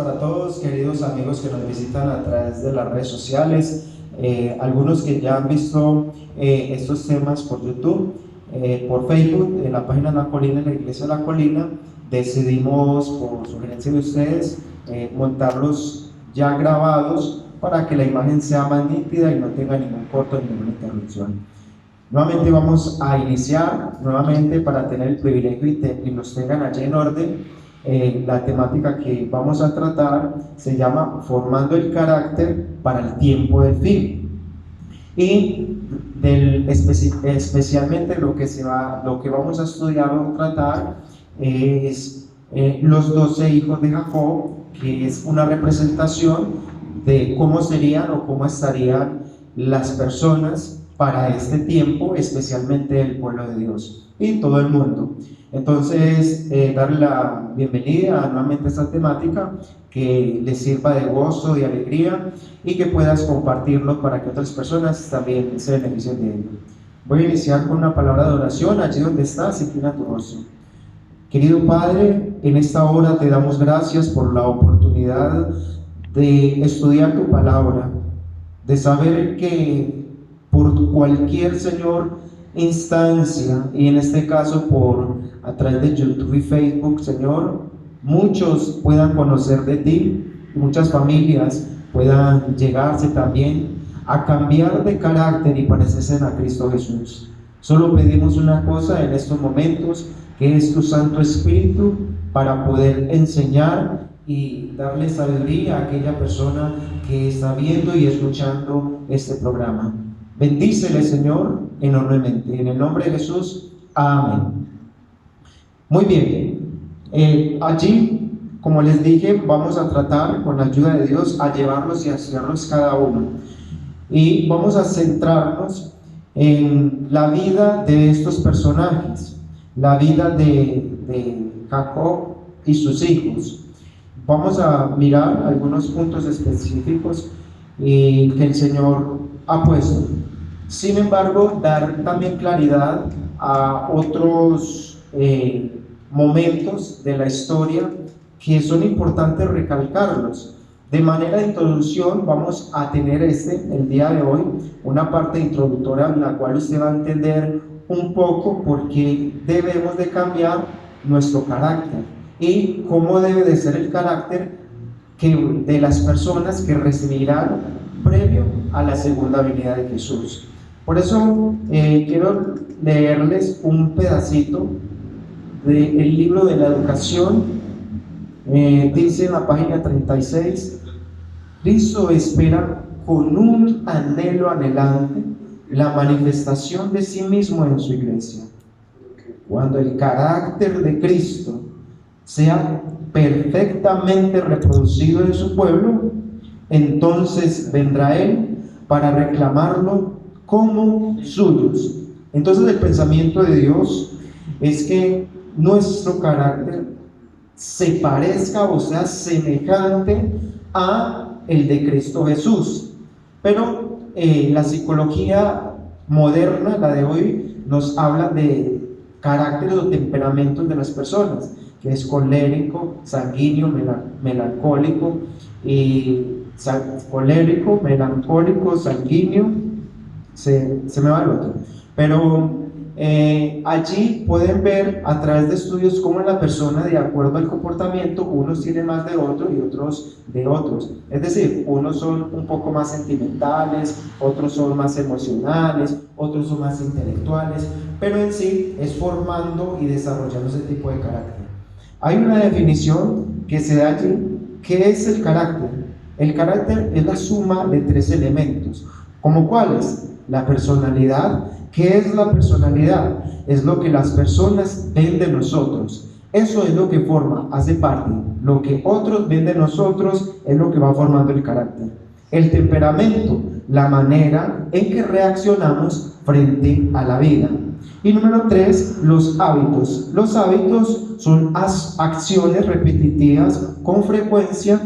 para todos, queridos amigos que nos visitan a través de las redes sociales, algunos que ya han visto estos temas por YouTube, por Facebook, en la página La Colina, en la Iglesia de La Colina. Decidimos, por sugerencia de ustedes, montarlos ya grabados para que la imagen sea más nítida y no tenga ningún corto ni ninguna interrupción. Nuevamente vamos a iniciar, para tener el privilegio y los tengan allí en orden. La temática que vamos a tratar se llama Formando el carácter para el tiempo del fin, y especialmente lo que vamos a estudiar o tratar es los 12 hijos de Jacob, que es una representación de cómo serían o cómo estarían las personas para este tiempo, especialmente el pueblo de Dios y todo el mundo. Entonces, darle la bienvenida nuevamente a esta temática, que les sirva de gozo y alegría y que puedas compartirlo para que otras personas también se beneficien de ello. Voy a iniciar con una palabra de oración. Allí donde estás, inclina tu rostro. Querido Padre, en esta hora te damos gracias por la oportunidad de estudiar tu palabra, de saber que por cualquier, Señor, instancia, y en este caso a través de YouTube y Facebook, Señor, muchos puedan conocer de ti, muchas familias puedan llegarse también a cambiar de carácter y parecerse a Cristo Jesús. Solo pedimos una cosa en estos momentos, que es tu Santo Espíritu, para poder enseñar y darle sabiduría a aquella persona que está viendo y escuchando este programa. Bendícele, Señor, enormemente. En el nombre de Jesús, amén. Muy bien, allí, como les dije, vamos a tratar, con la ayuda de Dios, a llevarlos y a estudiarlos cada uno. Y vamos a centrarnos en la vida de estos personajes, la vida de Jacob y sus hijos. Vamos a mirar algunos puntos específicos que el Señor ha puesto. Sin embargo, dar también claridad a otros momentos de la historia que son importantes recalcarlos. De manera de introducción, vamos a tener el día de hoy, una parte introductoria en la cual usted va a entender un poco por qué debemos de cambiar nuestro carácter y cómo debe de ser el carácter de las personas que recibirán previo a la segunda venida de Jesús. Por eso quiero leerles un pedacito del libro de la educación. Dice en la página 36: Cristo espera con un anhelo anhelante la manifestación de sí mismo en su iglesia. Cuando el carácter de Cristo sea perfectamente reproducido en su pueblo, entonces vendrá Él para reclamarlo como suyos. Entonces el pensamiento de Dios es que nuestro carácter se parezca o sea semejante a el de Cristo Jesús. Pero la psicología moderna, la de hoy, nos habla de caracteres o temperamentos de las personas, que es colérico, sanguíneo, melancólico, sanguíneo, se me va el otro. Pero allí pueden ver a través de estudios cómo la persona, de acuerdo al comportamiento, unos tienen más de otro y otros de otros. Es decir, unos son un poco más sentimentales, otros son más emocionales, otros son más intelectuales, pero en sí es formando y desarrollando ese tipo de carácter. Hay una definición que se da allí. ¿Qué es el carácter? El carácter es la suma de 3 elementos. ¿Como cuáles? La personalidad. ¿Qué es la personalidad? Es lo que las personas ven de nosotros. Eso es lo que forma, hace parte. Lo que otros ven de nosotros es lo que va formando el carácter. El temperamento, la manera en que reaccionamos frente a la vida. Y número 3, los hábitos. Los hábitos son acciones repetitivas con frecuencia,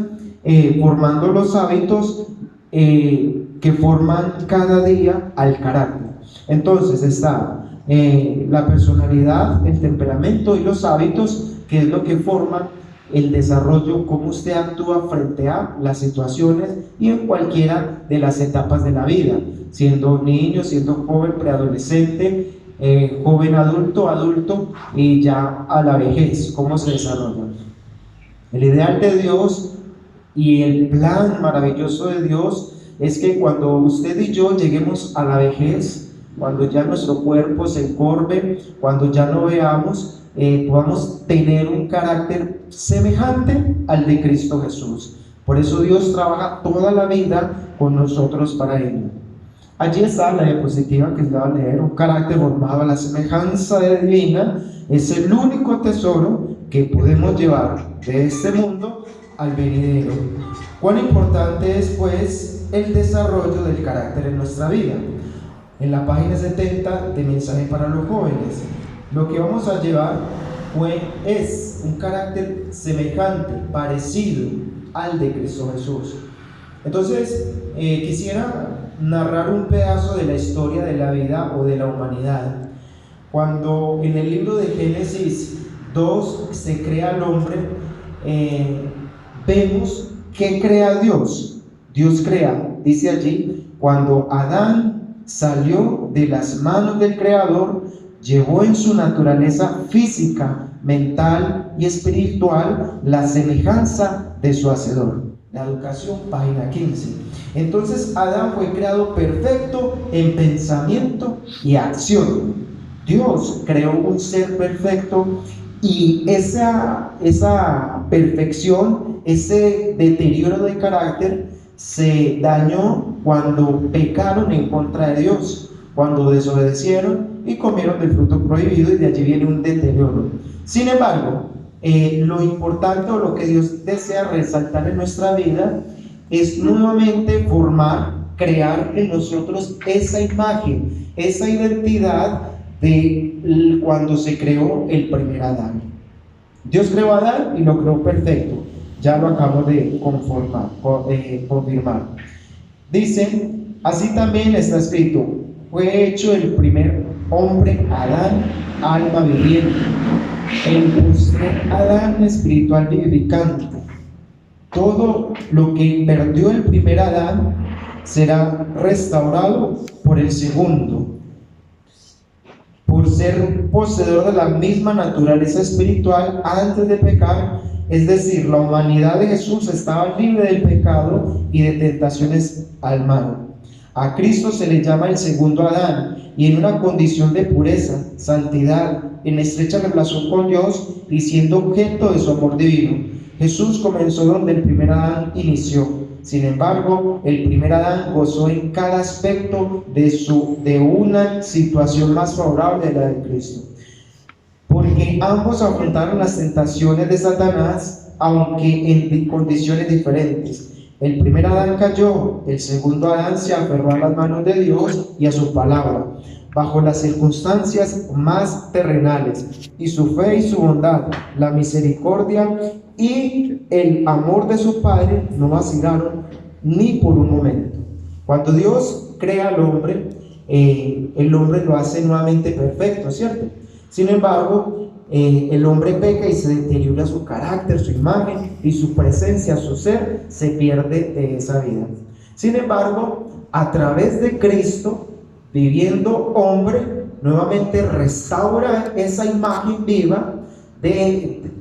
formando los hábitos que forman cada día al carácter. Entonces está la personalidad, el temperamento y los hábitos, que es lo que forman el desarrollo, cómo usted actúa frente a las situaciones y en cualquiera de las etapas de la vida, siendo niño, siendo joven, preadolescente, joven adulto, adulto y ya a la vejez, cómo se desarrolla. El ideal de Dios y el plan maravilloso de Dios es que cuando usted y yo lleguemos a la vejez, cuando ya nuestro cuerpo se encorve, cuando ya no veamos, podamos tener un carácter semejante al de Cristo Jesús. Por eso Dios trabaja toda la vida con nosotros para ello. Allí está la diapositiva que les voy a leer. Un carácter formado a la semejanza divina es el único tesoro que podemos llevar de este mundo al venidero. Cuán importante es pues el desarrollo del carácter en nuestra vida. En la página 70 de Mensaje para los Jóvenes, lo que vamos a llevar es un carácter semejante, parecido al de Cristo Jesús. Entonces, quisiera narrar un pedazo de la historia de la vida o de la humanidad. Cuando en el libro de Génesis 2 se crea el hombre, vemos que crea Dios. Dios crea, dice allí, cuando Adán salió de las manos del Creador, llevó en su naturaleza física, mental y espiritual la semejanza de su Hacedor. La educación, página 15. Entonces Adán fue creado perfecto en pensamiento y acción. Dios creó un ser perfecto y esa perfección, ese deterioro de carácter se dañó cuando pecaron en contra de Dios, cuando desobedecieron y comieron del fruto prohibido, y de allí viene un deterioro. Sin embargo, lo importante o lo que Dios desea resaltar en nuestra vida es nuevamente formar, crear en nosotros esa imagen, esa identidad de cuando se creó el primer Adán. Dios creó a Adán y lo creó perfecto. Ya lo acabo de confirmar. Dice, así también está escrito, fue hecho el primer hombre, Adán, alma viviente, el postrer Adán, espiritual vivificante. Todo lo que perdió el primer Adán será restaurado por el segundo, por ser poseedor de la misma naturaleza espiritual antes de pecar. Es decir, la humanidad de Jesús estaba libre del pecado y de tentaciones al mal. A Cristo se le llama el segundo Adán, y en una condición de pureza, santidad, en estrecha relación con Dios y siendo objeto de su amor divino. Jesús comenzó donde el primer Adán inició. Sin embargo, el primer Adán gozó en cada aspecto de una situación más favorable de la de Cristo. Porque ambos afrontaron las tentaciones de Satanás, aunque en condiciones diferentes. El primer Adán cayó, el segundo Adán se aferró a las manos de Dios y a su palabra, bajo las circunstancias más terrenales, y su fe y su bondad, la misericordia y el amor de su Padre no vacilaron ni por un momento. Cuando Dios crea al hombre, el hombre lo hace nuevamente perfecto, ¿cierto? Sin embargo, el hombre peca y se deteriora su carácter, su imagen y su presencia, su ser se pierde de esa vida. Sin embargo, a través de Cristo, viviendo hombre, nuevamente restaura esa imagen viva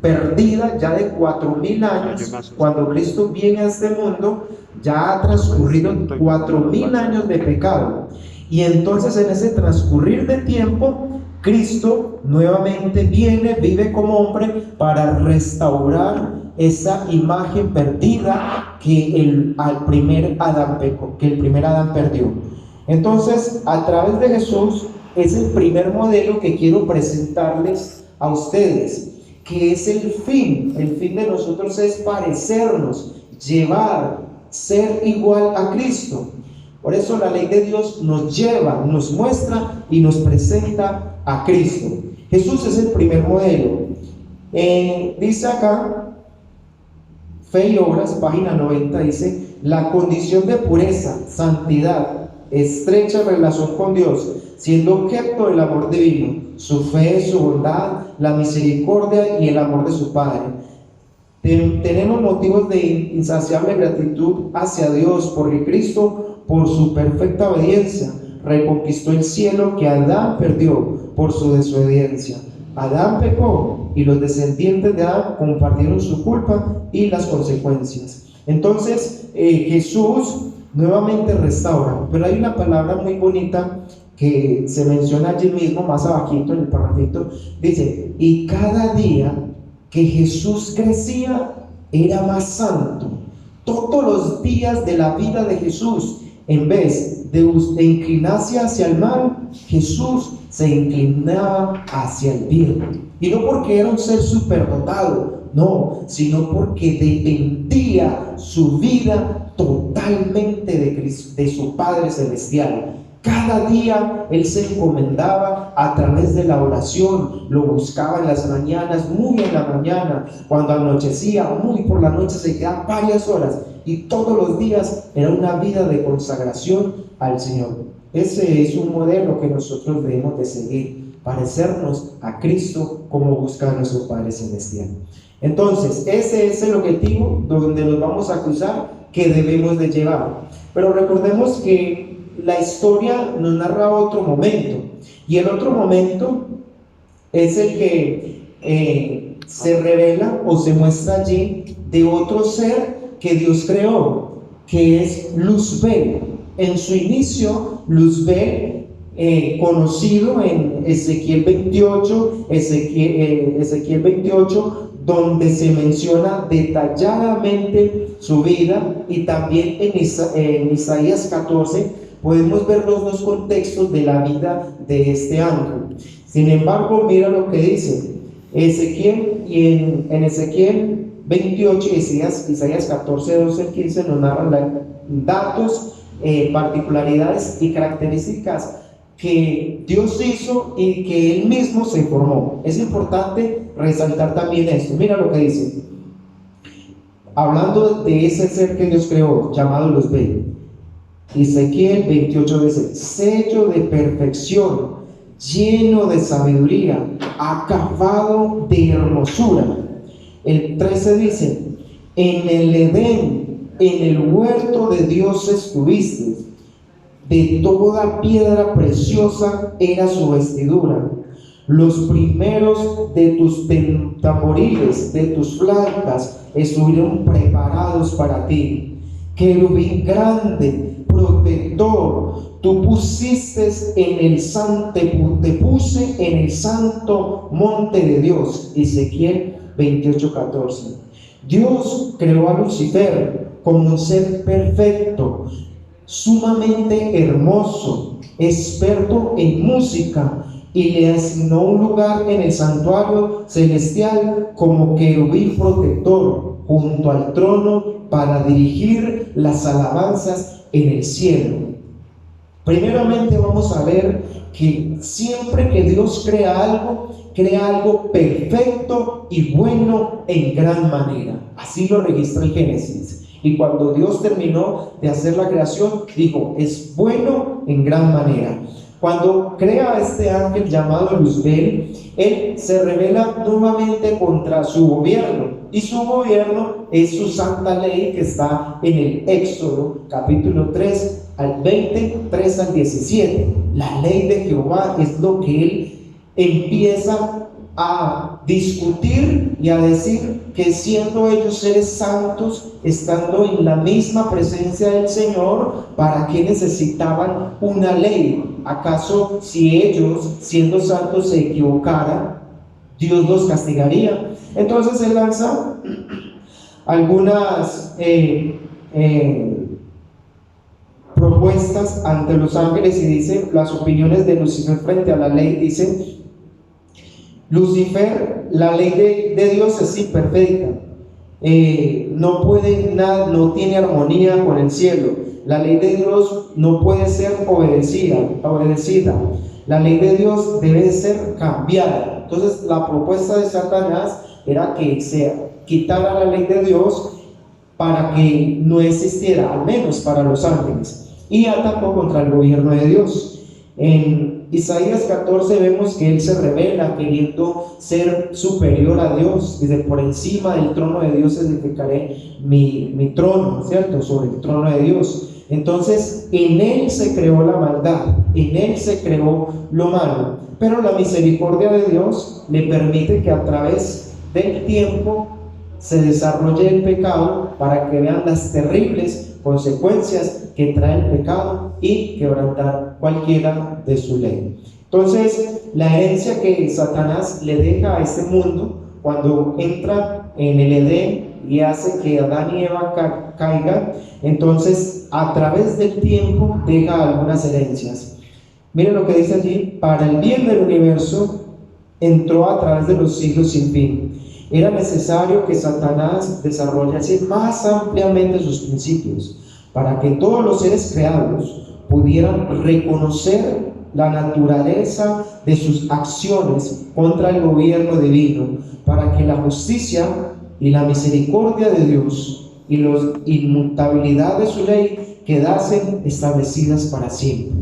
perdida ya de 4000 años. Cuando Cristo viene a este mundo, ya ha transcurrido 4000 años de pecado, y entonces en ese transcurrir de tiempo, Cristo nuevamente vive como hombre para restaurar esa imagen perdida que el primer Adán perdió. Entonces, a través de Jesús es el primer modelo que quiero presentarles a ustedes, que es el fin de nosotros es parecernos, llevar, ser igual a Cristo. Por eso la ley de Dios nos lleva, nos muestra y nos presenta a Cristo. Jesús es el primer modelo. Dice acá, Fe y Obras, página 90, dice, la condición de pureza, santidad, estrecha relación con Dios, siendo objeto del amor divino, su fe, su bondad, la misericordia y el amor de su Padre. Tenemos motivos de insaciable gratitud hacia Dios, porque Cristo, por su perfecta obediencia, reconquistó el cielo que Adán perdió por su desobediencia. Adán pecó y los descendientes de Adán compartieron su culpa y las consecuencias. Entonces Jesús nuevamente restaura, pero hay una palabra muy bonita que se menciona allí mismo, más abajito en el parrafito, dice: y cada día que Jesús crecía era más santo. Todos los días de la vida de Jesús, en vez de inclinarse hacia el mal, Jesús se inclinaba hacia el bien. Y no porque era un ser superdotado, no, sino porque dependía su vida totalmente de su Padre Celestial. Cada día Él se encomendaba a través de la oración, lo buscaba en las mañanas, muy en la mañana, cuando anochecía, muy por la noche, se quedaba varias horas, y todos los días era una vida de consagración al Señor. Ese es un modelo que nosotros debemos de seguir, parecernos a Cristo como busca a nuestro Padre Celestial. Entonces, ese es el objetivo donde nos vamos a cruzar, que debemos de llevar. Pero recordemos que la historia nos narra otro momento, y el otro momento es el que se revela o se muestra allí de otro ser que Dios creó, que es Luzbel. En su inicio, Luzbel, conocido en Ezequiel 28, Ezequiel 28, donde se menciona detalladamente su vida, y también en Isaías 14 podemos ver los dos contextos de la vida de este ángel. Sin embargo, mira lo que dice Ezequiel, y en Ezequiel 28 y Isaías 14, 12 al 15 nos narran datos, particularidades y características que Dios hizo y que Él mismo se formó. Es importante resaltar también esto. Mira lo que dice, hablando de ese ser que Dios creó, llamado Luzbel. Ezequiel 28 dice: sello de perfección, lleno de sabiduría, acabado de hermosura. El 13 dice: en el Edén, en el huerto de Dios estuviste, de toda piedra preciosa era su vestidura. Los primeros de tus tamboriles, de tus flautas, estuvieron preparados para ti. Querubín grande, protector, tú pusiste te puse en el santo monte de Dios. Ezequiel 28:14. Dios creó a Lucifer como un ser perfecto, sumamente hermoso, experto en música, y le asignó un lugar en el santuario celestial como querubín protector junto al trono para dirigir las alabanzas en el cielo. Primeramente vamos a ver que siempre que Dios crea algo perfecto y bueno en gran manera. Así lo registra el Génesis. Y cuando Dios terminó de hacer la creación, dijo: es bueno en gran manera. Cuando crea a este ángel llamado Luzbel, él se revela nuevamente contra su gobierno, y su gobierno es su santa ley, que está en el Éxodo capítulo 3 al 20, 3 al 17. La ley de Jehová es lo que él empieza a discutir y a decir, que siendo ellos seres santos, estando en la misma presencia del Señor, ¿para qué necesitaban una ley? ¿Acaso si ellos, siendo santos, se equivocaran, Dios los castigaría? Entonces él lanza algunas propuestas ante los ángeles, y dice las opiniones de Lucifer frente a la ley. Dice: Lucifer, la ley de Dios es imperfecta, no tiene armonía con el cielo. La ley de Dios no puede ser obedecida. La ley de Dios debe ser cambiada. Entonces la propuesta de Satanás era que se quitara la ley de Dios para que no existiera, al menos para los ángeles, y atacó contra el gobierno de Dios. Isaías 14 vemos que él se revela queriendo ser superior a Dios. Dice, por encima del trono de Dios edificaré mi trono, ¿cierto? Sobre el trono de Dios. Entonces, en él se creó la maldad, en él se creó lo malo. Pero la misericordia de Dios le permite que a través del tiempo se desarrolle el pecado para que vean las terribles consecuencias que trae el pecado y quebrantar cualquiera de su ley. Entonces, la herencia que Satanás le deja a este mundo cuando entra en el Edén y hace que Adán y Eva caigan, entonces a través del tiempo deja algunas herencias. Miren lo que dice allí: para el bien del universo entró a través de los siglos sin fin. Era necesario que Satanás desarrollase más ampliamente sus principios para que todos los seres creados pudieran reconocer la naturaleza de sus acciones contra el gobierno divino, para que la justicia y la misericordia de Dios y la inmutabilidad de su ley quedasen establecidas para siempre.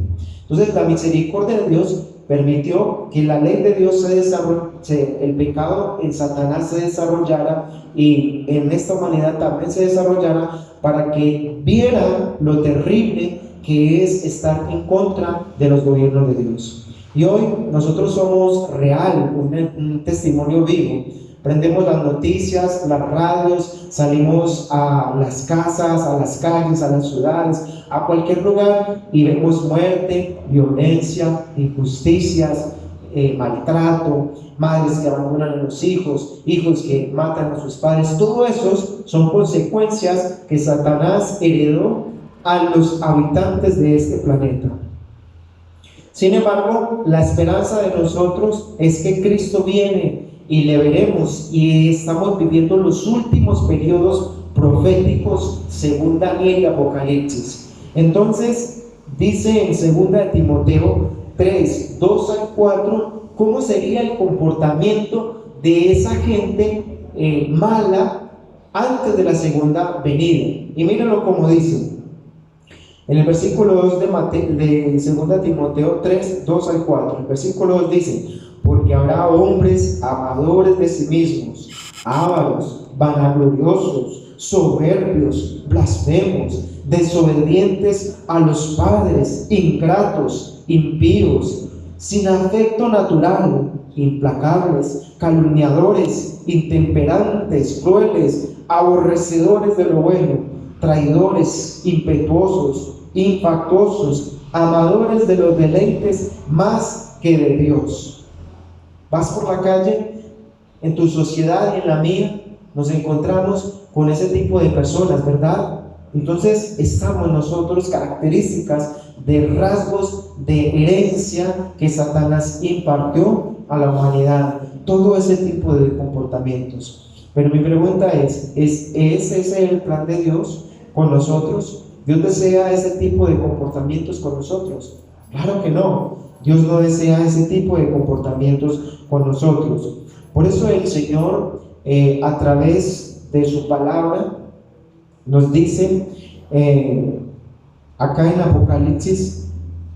Entonces, la misericordia de Dios permitió que la ley de Dios el pecado en Satanás se desarrollara y en esta humanidad también se desarrollara, para que vieran lo terrible que es estar en contra de los gobiernos de Dios. Y hoy nosotros somos real, un testimonio vivo. Prendemos las noticias, las radios, salimos a las casas, a las calles, a las ciudades, a cualquier lugar y vemos muerte, violencia, injusticias, maltrato, madres que abandonan a los hijos, hijos que matan a sus padres. Todo eso son consecuencias que Satanás heredó a los habitantes de este planeta. Sin embargo, la esperanza de nosotros es que Cristo viene y le veremos, y estamos viviendo los últimos periodos proféticos según Daniel y Apocalipsis. Entonces dice en 2 Timoteo 3, 2 al 4, cómo sería el comportamiento de esa gente mala antes de la segunda venida. Y mírenlo como dice en el versículo 2 de 2 Timoteo 3, 2 al 4. El versículo 2 dice: porque habrá hombres amadores de sí mismos, ávaros, vanagloriosos, soberbios, blasfemos, desobedientes a los padres, ingratos, impíos, sin afecto natural, implacables, calumniadores, intemperantes, crueles, aborrecedores de lo bueno, traidores, impetuosos, infactuosos, amadores de los deleites más que de Dios. Vas por la calle, en tu sociedad y en la mía, nos encontramos con ese tipo de personas, ¿verdad? Entonces estamos nosotros características de rasgos de herencia que Satanás impartió a la humanidad, todo ese tipo de comportamientos. Pero mi pregunta ¿es ese el plan de Dios con nosotros? ¿Dios desea ese tipo de comportamientos con nosotros? Claro que no. Dios no desea ese tipo de comportamientos con nosotros. Por eso el Señor, a través de su palabra, nos dice acá en Apocalipsis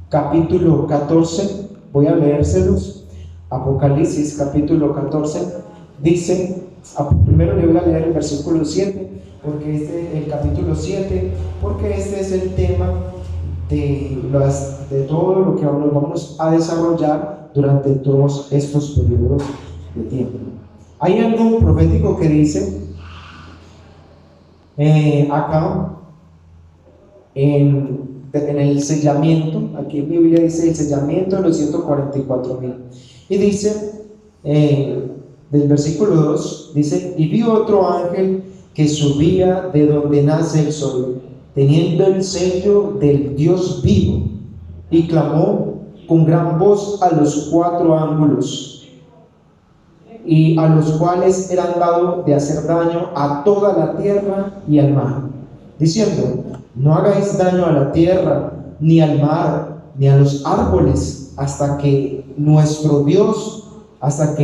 capítulo 14, voy a leérselos. Apocalipsis capítulo 14 dice, primero le voy a leer el versículo 7, porque el capítulo 7, porque este es el tema de todo lo que nos vamos a desarrollar durante todos estos periodos de tiempo. Hay algo profético que dice acá en el sellamiento. Aquí en mi Biblia dice el sellamiento de los 144,000, y dice del versículo 2, dice: y vi otro ángel que subía de donde nace el sol, teniendo el sello del Dios vivo, y clamó con gran voz a los 4 ángulos, y a los cuales eran dados de hacer daño a toda la tierra y al mar, diciendo: no hagáis daño a la tierra, ni al mar, ni a los árboles, hasta que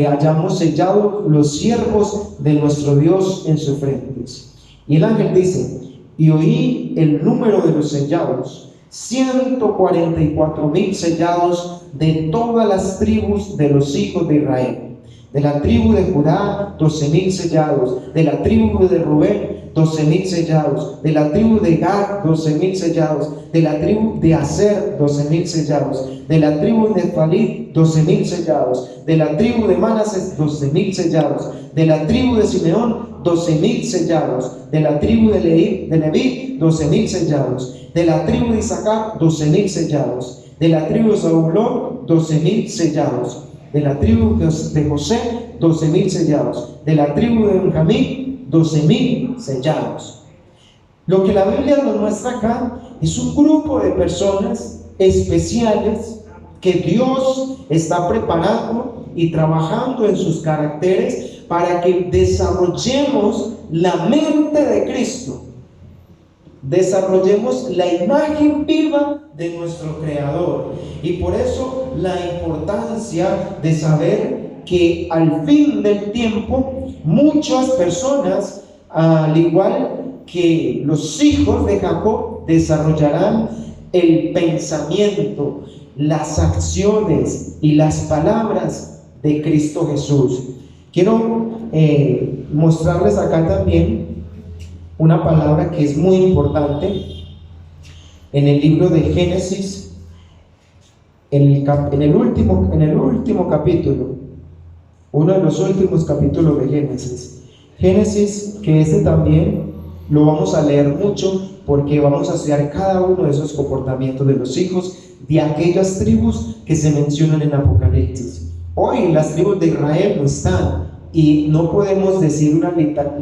hayamos sellado los siervos de nuestro Dios en sus frentes. Y el ángel dice: y oí el número de los sellados, 144,000 sellados de todas las tribus de los hijos de Israel. De la tribu de Judá, 12,000 sellados. De la tribu de Rubén, 12,000 sellados. De la tribu de Gad, 12,000 sellados. De la tribu de Aser, 12,000 sellados. De la tribu de Neftalí, 12,000 sellados. De la tribu de Manasés, 12,000 sellados. De la tribu de Simeón, 12,000 sellados. De la tribu de Leví, 12,000 sellados. De la tribu de Isaacar, 12,000 sellados. De la tribu de Zabulón, 12,000 sellados. De la tribu de José, 12,000 sellados. De la tribu de Benjamín, 12,000 sellados. Lo que la Biblia nos muestra acá es un grupo de personas especiales que Dios está preparando y trabajando en sus caracteres para que desarrollemos la mente de Cristo, desarrollemos la imagen viva de nuestro Creador. Y por eso la importancia de saber que al fin del tiempo muchas personas, al igual que los hijos de Jacob, desarrollarán el pensamiento, las acciones y las palabras de Cristo Jesús. Quiero mostrarles acá también una palabra que es muy importante en el libro de Génesis, en el último capítulo, uno de los últimos capítulos de Génesis. Génesis, que este también lo vamos a leer mucho porque vamos a estudiar cada uno de esos comportamientos de los hijos de aquellas tribus que se mencionan en Apocalipsis. Hoy las tribus de Israel no están y no podemos decir una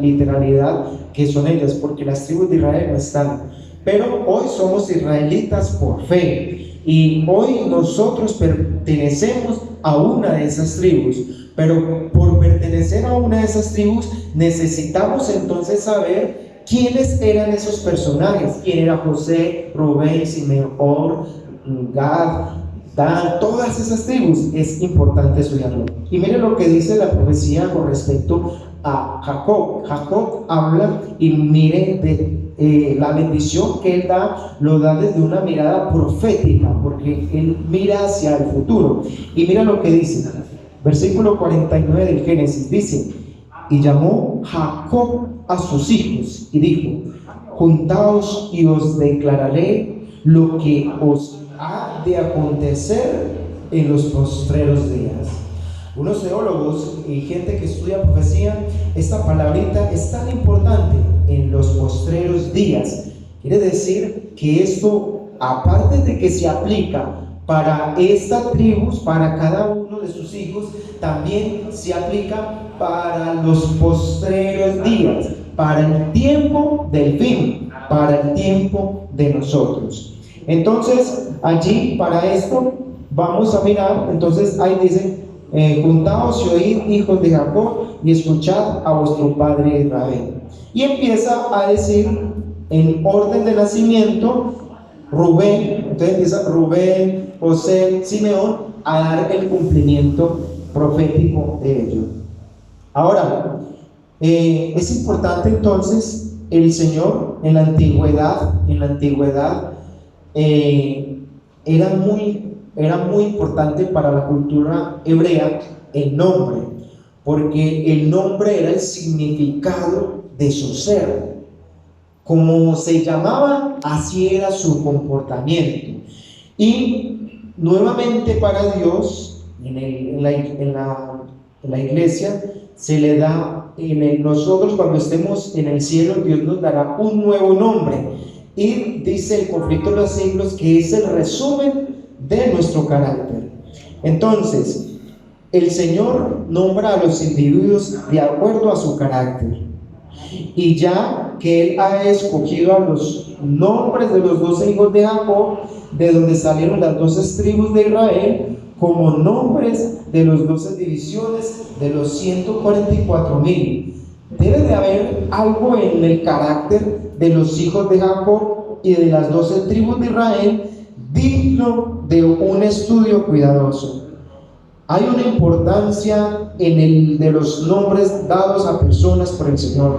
literalidad que son ellas, porque las tribus de Israel no están. Pero hoy somos israelitas por fe y hoy nosotros pertenecemos a una de esas tribus. Pero por pertenecer a una de esas tribus necesitamos entonces saber quiénes eran esos personajes. Quién era José, Rubén, Simeón, Gad, Dan, todas esas tribus. Es importante estudiarlo. Y miren lo que dice la profecía con respecto a Jacob. Jacob habla y mire la bendición que él da, lo da desde una mirada profética, porque él mira hacia el futuro. Y mira lo que dice, versículo 49 del Génesis, dice: y llamó Jacob a sus hijos y dijo: juntaos y os declararé lo que os ha de acontecer en los postreros días. Unos teólogos y gente que estudia profecía, esta palabrita es tan importante, en los postreros días. Quiere decir que esto, aparte de que se aplica para esta tribu, para cada uno de sus hijos, también se aplica para los postreros días, para el tiempo del fin, para el tiempo de nosotros. Entonces, allí para esto vamos a mirar, entonces ahí dice: juntaos y oíd, hijos de Jacob, y escuchad a vuestro padre Israel. Y empieza a decir en orden de nacimiento Rubén. Entonces empieza Rubén, José, Simeón, a dar el cumplimiento profético de ello. Ahora, es importante entonces, el Señor en la antigüedad era muy importante para la cultura hebrea el nombre, porque el nombre era el significado de su ser. Como se llamaba, así era su comportamiento. Y nuevamente para Dios, en la iglesia, se le da, nosotros cuando estemos en el cielo, Dios nos dará un nuevo nombre. Y dice el Conflicto de los Siglos que es el resumen de nuestro carácter. Entonces, el Señor nombra a los individuos de acuerdo a su carácter. Y ya que Él ha escogido a los nombres de los 12 hijos de Jacob, de donde salieron las 12 tribus de Israel, como nombres de las 12 divisiones de los 144,000. Debe de haber algo en el carácter de los hijos de Jacob y de las 12 tribus de Israel digno de un estudio cuidadoso. Hay una importancia en el de los nombres dados a personas por el Señor.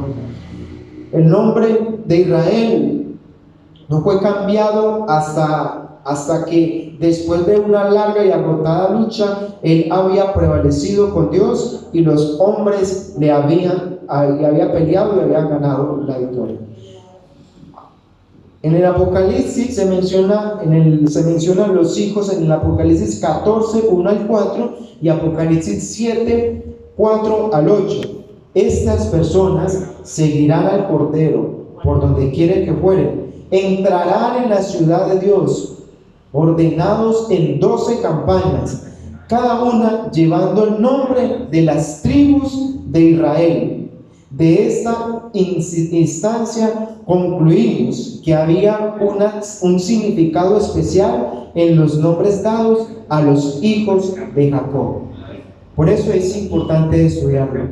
El nombre de Israel No fue cambiado hasta que después de una larga y agotada lucha, él había prevalecido con Dios y los hombres le había peleado y habían ganado la victoria. En el Apocalipsis se mencionan los hijos en el Apocalipsis 14, 1 al 4 y Apocalipsis 7, 4 al 8. Estas personas seguirán al Cordero por donde quiera que fueren, entrarán en la ciudad de Dios, ordenados en 12 campañas, cada una llevando el nombre de las tribus de Israel. De esta instancia concluimos que había un significado especial en los nombres dados a los hijos de Jacob. Por eso es importante estudiarlo.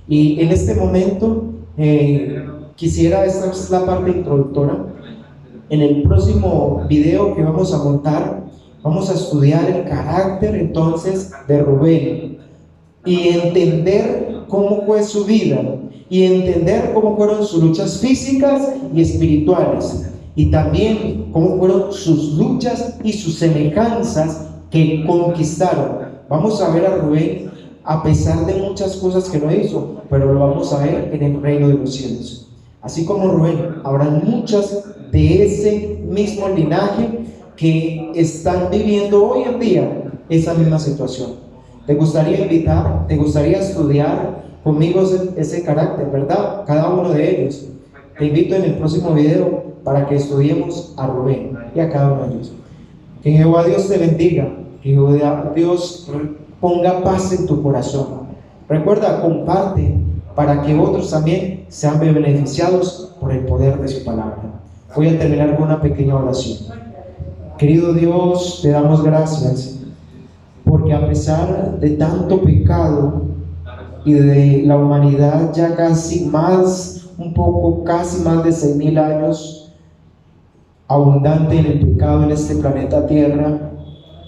Y en este momento esta es la parte introductoria. En el próximo video que vamos a montar, vamos a estudiar el carácter entonces de Rubén y entender cómo fue su vida y entender cómo fueron sus luchas físicas y espirituales y también cómo fueron sus luchas y sus semejanzas que conquistaron. Vamos a ver a Rubén a pesar de muchas cosas que no hizo, pero lo vamos a ver en el reino de los cielos. Así como Rubén, habrá muchas de ese mismo linaje que están viviendo hoy en día esa misma situación. ¿Te gustaría invitar? ¿Te gustaría estudiar conmigo ese carácter, verdad? Cada uno de ellos. Te invito en el próximo video para que estudiemos a Rubén y a cada uno de ellos. Que Jehová Dios te bendiga, que Jehová Dios ponga paz en tu corazón. Recuerda, comparte para que otros también sean beneficiados por el poder de su palabra. Voy a terminar con una pequeña oración. Querido Dios, te damos gracias porque a pesar de tanto pecado y de la humanidad ya casi más de 6,000 años abundante en el pecado en este planeta Tierra,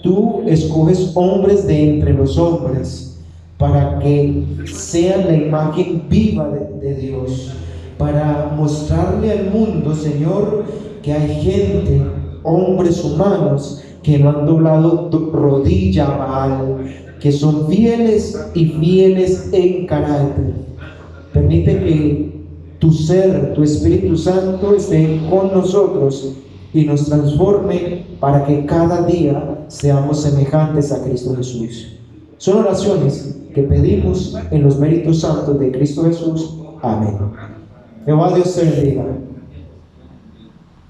tú escoges hombres de entre los hombres para que sean la imagen viva de Dios, para mostrarle al mundo, Señor, que hay gente, hombres humanos, que no han doblado rodilla a Baal, que son fieles y fieles en carácter. Permite que tu ser, tu Espíritu Santo esté con nosotros y nos transforme para que cada día seamos semejantes a Cristo Jesús. Son oraciones que pedimos en los méritos santos de Cristo Jesús. Amén. Jehová Dios te bendiga.